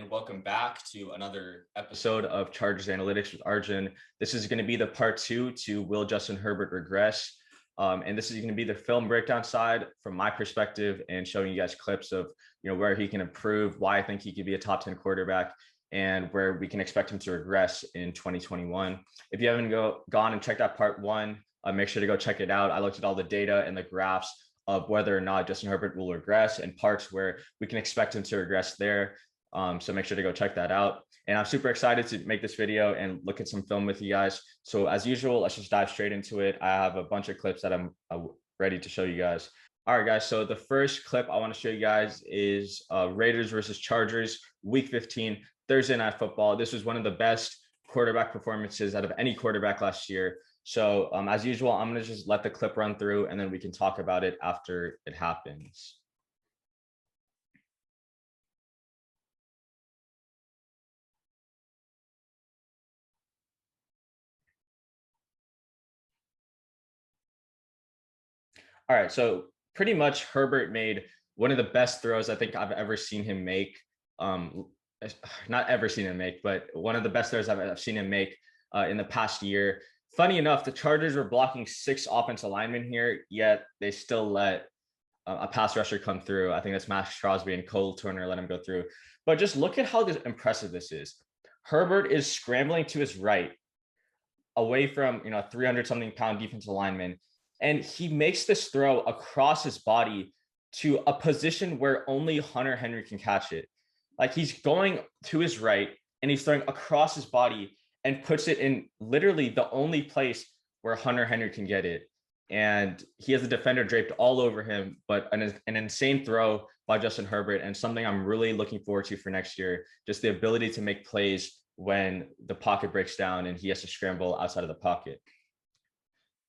and welcome back to another episode of Chargers Analytics with Arjun. This is going to be the part 2 to Will Justin Herbert regress? And this is going to be the film breakdown side from my perspective and showing you guys clips of where he can improve, why I think he could be a top 10 quarterback, and where we can expect him to regress in 2021. If you haven't gone and checked out part 1, make sure to go check it out. I looked at all the data and the graphs of whether or not Justin Herbert will regress and parts where we can expect him to regress there. So make sure to go check that out. And I'm super excited to make this video and look at some film with you guys. So as usual, let's just dive straight into it. I have a bunch of clips that I'm ready to show you guys. All right, guys. So the first clip I want to show you guys is Raiders versus Chargers, Week 15, Thursday Night Football. This was one of the best quarterback performances out of any quarterback last year. So as usual, I'm going to just let the clip run through and then we can talk about it after it happens. All right, so pretty much Herbert made one of the best throws I think I've ever seen him make. Not ever seen him make, but one of the best throws I've seen him make in the past year. Funny enough, the Chargers were blocking 6 offensive linemen here, yet they still let a pass rusher come through. I think that's Max Crosby and Cole Turner let him go through. But just look at how impressive this is. Herbert is scrambling to his right, away from 300-something pound defensive lineman, and he makes this throw across his body to a position where only Hunter Henry can catch it. Like, he's going to his right and he's throwing across his body and puts it in literally the only place where Hunter Henry can get it. And he has a defender draped all over him, but an insane throw by Justin Herbert, and something I'm really looking forward to for next year, just the ability to make plays when the pocket breaks down and he has to scramble outside of the pocket.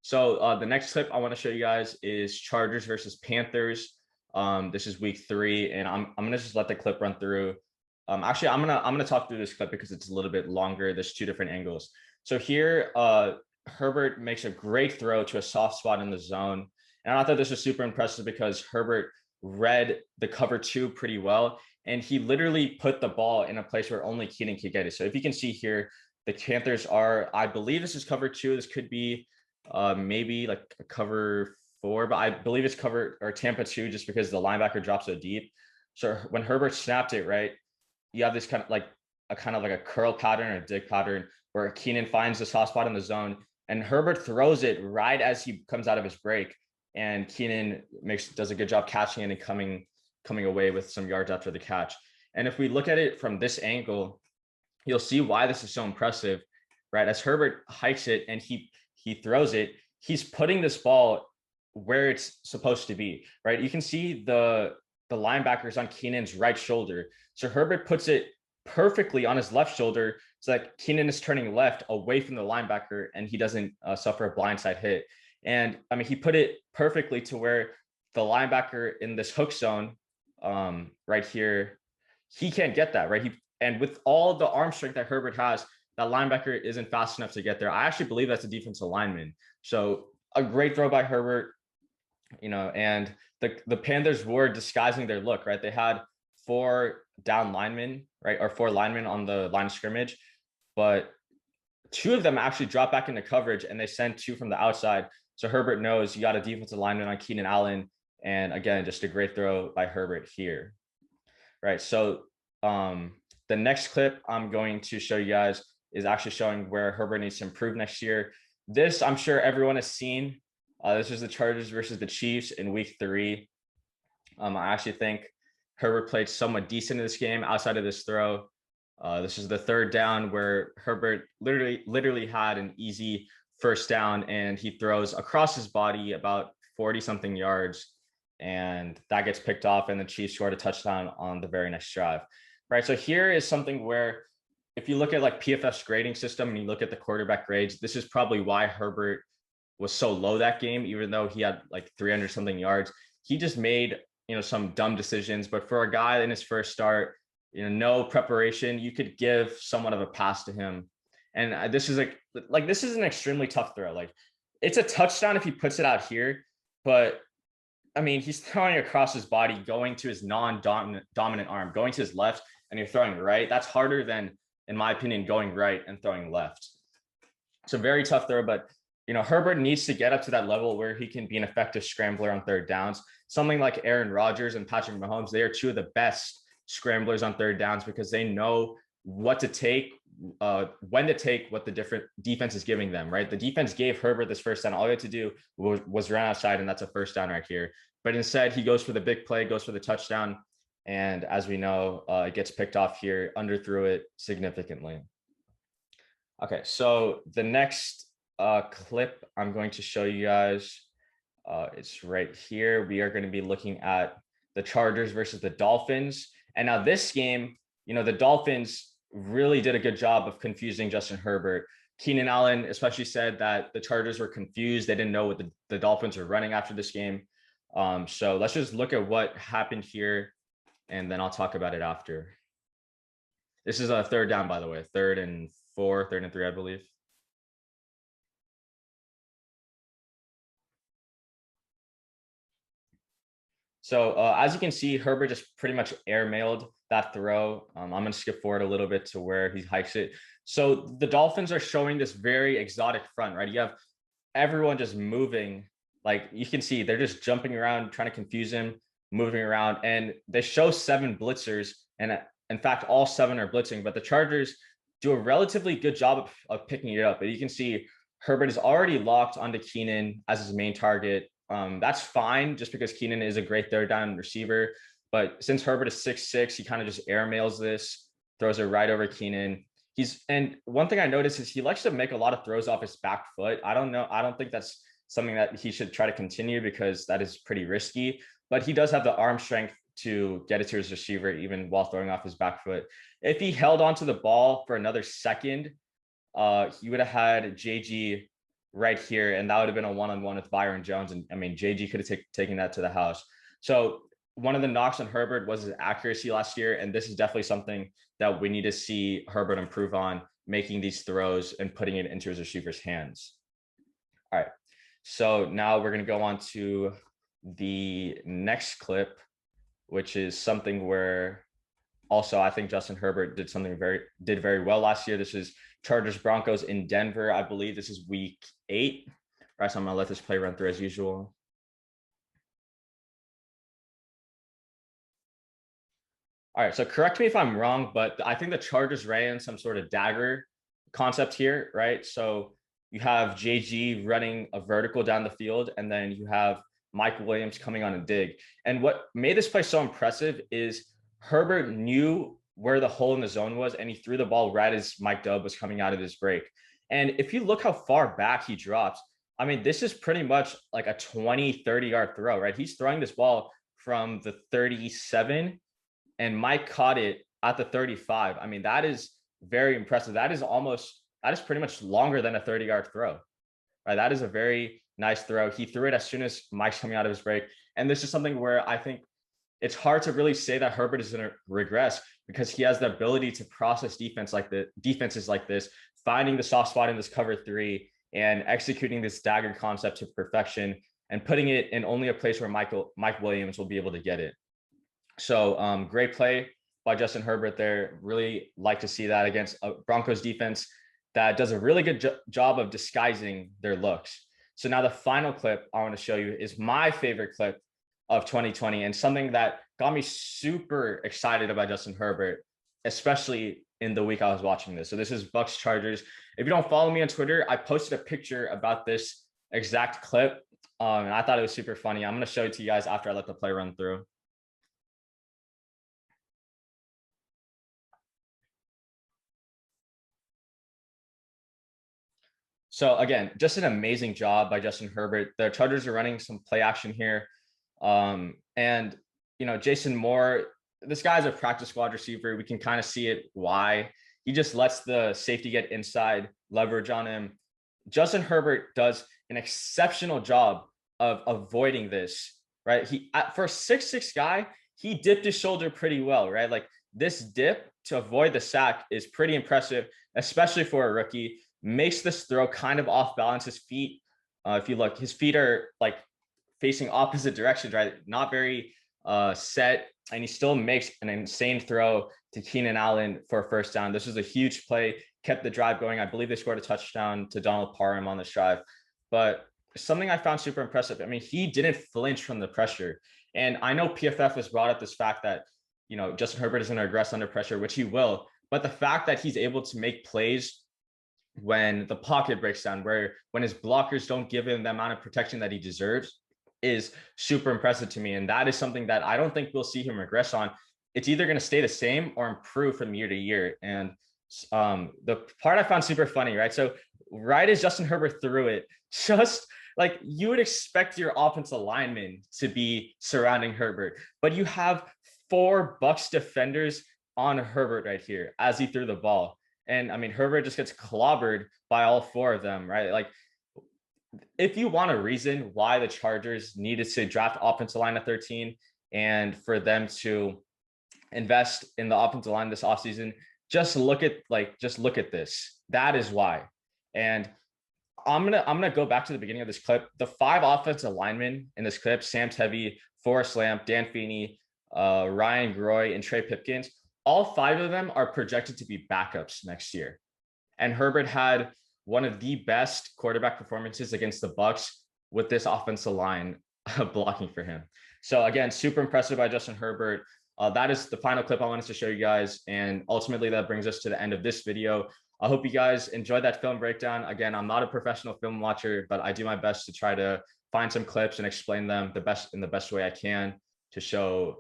So the next clip I want to show you guys is Chargers versus Panthers. This is week 3, and I'm gonna just let the clip run through. Actually, I'm gonna talk through this clip because it's a little bit longer. There's 2 different angles. So here, Herbert makes a great throw to a soft spot in the zone, and I thought this was super impressive because Herbert read the cover 2 pretty well, and he literally put the ball in a place where only Keenan could get it. So if you can see here, the Panthers are, I believe this is cover 2. This could be maybe like a cover 4, but I believe it's cover or Tampa 2 just because the linebacker drops so deep. So when Herbert snapped it, right, you have this kind of like a curl pattern or a dig pattern where Keenan finds the soft spot in the zone and Herbert throws it right as he comes out of his break, and Keenan does a good job catching it and coming away with some yards after the catch. And if we look at it from this angle, you'll see why this is so impressive, right? As Herbert hikes it and he throws it, he's putting this ball where it's supposed to be, right? You can see the linebackers on Keenan's right shoulder. So Herbert puts it perfectly on his left shoulder so that Keenan is turning left away from the linebacker and he doesn't suffer a blindside hit. And I mean, he put it perfectly to where the linebacker in this hook zone right here, he can't get that, right? And with all the arm strength that Herbert has, that linebacker isn't fast enough to get there. I actually believe that's a defensive lineman. So a great throw by Herbert, and the Panthers were disguising their look, right? They had 4 down linemen, right? Or 4 linemen on the line of scrimmage, but 2 of them actually dropped back into coverage and they sent 2 from the outside. So Herbert knows you got a defensive lineman on Keenan Allen. And again, just a great throw by Herbert here, right? So the next clip I'm going to show you guys is actually showing where Herbert needs to improve next year. This, I'm sure everyone has seen. This is the Chargers versus the Chiefs in week 3. I actually think Herbert played somewhat decent in this game outside of this throw. This is the 3rd down where Herbert literally had an easy first down, and he throws across his body about 40-something yards, and that gets picked off, and the Chiefs scored a touchdown on the very next drive. Right. So here is something where if you look at like PFF's grading system and you look at the quarterback grades, this is probably why Herbert was so low that game, even though he had like 300-something yards. He just made, some dumb decisions. But for a guy in his first start, no preparation, you could give somewhat of a pass to him. And this is like this is an extremely tough throw. Like, it's a touchdown if he puts it out here, but I mean, he's throwing across his body, going to his non-dominant arm, going to his left, and you're throwing right, that's harder than, in my opinion, going right and throwing left. So very tough throw, but Herbert needs to get up to that level where he can be an effective scrambler on third downs. Something like Aaron Rodgers and Patrick Mahomes, they are two of the best scramblers on third downs because they know what to take, when to take what the different defense is giving them, right? The defense gave Herbert this first down. All he had to do was run outside, and that's a first down right here. But instead, he goes for the big play, goes for the touchdown. And as we know, it gets picked off here, underthrew it significantly. Okay, so the next clip I'm going to show you guys, it's right here. We are going to be looking at the Chargers versus the Dolphins. And now this game, the Dolphins really did a good job of confusing Justin Herbert. Keenan Allen especially said that the Chargers were confused. They didn't know what the Dolphins were running after this game. So let's just look at what happened here, and then I'll talk about it after. This is a third down, by the way, 3rd and 4, 3rd and 3, I believe. So as you can see, Herbert just pretty much airmailed that throw. I'm going to skip forward a little bit to where he hikes it. So the Dolphins are showing this very exotic front, right? You have everyone just moving. Like you can see, they're just jumping around, trying to confuse him, moving around. And they show 7 blitzers. And in fact, all 7 are blitzing. But the Chargers do a relatively good job of picking it up. But you can see Herbert is already locked onto Keenan as his main target. That's fine just because Keenan is a great third down receiver. But since Herbert is 6'6", he kind of just airmails this, throws it right over Keenan. And one thing I noticed is he likes to make a lot of throws off his back foot. I don't know. I don't think that's something that he should try to continue because that is pretty risky. But he does have the arm strength to get it to his receiver even while throwing off his back foot. If he held onto the ball for another second, he would have had JG right here, and that would have been a one-on-one with Byron Jones. And I mean, JG could have taken that to the house. So one of the knocks on Herbert was his accuracy last year, and this is definitely something that we need to see Herbert improve on, making these throws and putting it into his receiver's hands. All right, so now we're going to go on to the next clip, which is something where also I think Justin Herbert did very well last year. This is Chargers Broncos in Denver. I believe this is week 8. All right, so I'm gonna let this play run through as usual. All right, so correct me if I'm wrong, but I think the Chargers ran some sort of dagger concept here, right? So you have JG running a vertical down the field, and then you have Mike Williams coming on a dig. And what made this play so impressive is Herbert knew where the hole in the zone was, and he threw the ball right as Mike Dub was coming out of his break. And if you look how far back he drops, I mean, this is pretty much like a 20, 30-yard throw, right? He's throwing this ball from the 37, and Mike caught it at the 35. I mean, that is very impressive. That is pretty much longer than a 30-yard throw, right? That is a very nice throw. He threw it as soon as Mike's coming out of his break. And this is something where I think it's hard to really say that Herbert is going to regress because he has the ability to process defenses like this, finding the soft spot in this cover 3 and executing this dagger concept to perfection and putting it in only a place where Mike Williams will be able to get it. So great play by Justin Herbert there. Really like to see that against a Broncos defense that does a really good job of disguising their looks. So now the final clip I want to show you is my favorite clip of 2020 and something that got me super excited about Justin Herbert, especially in the week I was watching this. So this is Bucs Chargers. If you don't follow me on Twitter, I posted a picture about this exact clip, and I thought it was super funny. I'm going to show it to you guys after I let the play run through. So again, just an amazing job by Justin Herbert. The Chargers are running some play action here. And, Jason Moore, this guy's a practice squad receiver. We can kind of see it why. He just lets the safety get inside leverage on him. Justin Herbert does an exceptional job of avoiding this, right? For a 6'6" guy, he dipped his shoulder pretty well, right? Like this dip to avoid the sack is pretty impressive, especially for a rookie. Makes this throw kind of off balance. His feet, if you look, his feet are like facing opposite directions, right? Not very set and he still makes an insane throw to Keenan Allen for a first down. This was a huge play, kept the drive going. I believe they scored a touchdown to Donald Parham on this drive. But something I found super impressive, I mean, he didn't flinch from the pressure. And I know PFF has brought up this fact that, Justin Herbert is going to regress under pressure, which he will. But the fact that he's able to make plays when the pocket breaks down, when his blockers don't give him the amount of protection that he deserves, is super impressive to me. And that is something that I don't think we'll see him regress on. It's either going to stay the same or improve from year to year. And the part I found super funny, right? So right as Justin Herbert threw it, just like you would expect your offensive lineman to be surrounding Herbert, but you have 4 Bucs defenders on Herbert right here as he threw the ball. And I mean, Herbert just gets clobbered by all 4 of them, right? Like, if you want a reason why the Chargers needed to draft offensive line at 13 and for them to invest in the offensive line this offseason, just look at this. That is why. And I'm gonna go back to the beginning of this clip. The 5 offensive linemen in this clip: Sam Tevy, Forrest Lamp, Dan Feeney, Ryan Groy, and Trey Pipkins. All 5 of them are projected to be backups next year. And Herbert had one of the best quarterback performances against the Bucs with this offensive line blocking for him. So again, super impressive by Justin Herbert. That is the final clip I wanted to show you guys. And ultimately that brings us to the end of this video. I hope you guys enjoyed that film breakdown. Again, I'm not a professional film watcher, but I do my best to try to find some clips and explain them in the best way I can to show,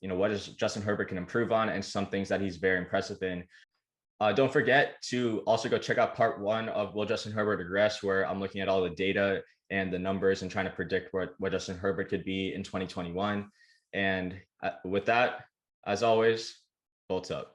what Justin Herbert can improve on and some things that he's very impressive in. Don't forget to also go check out part 1 of Will Justin Herbert Regress, where I'm looking at all the data and the numbers and trying to predict what Justin Herbert could be in 2021. And with that, as always, bolts up.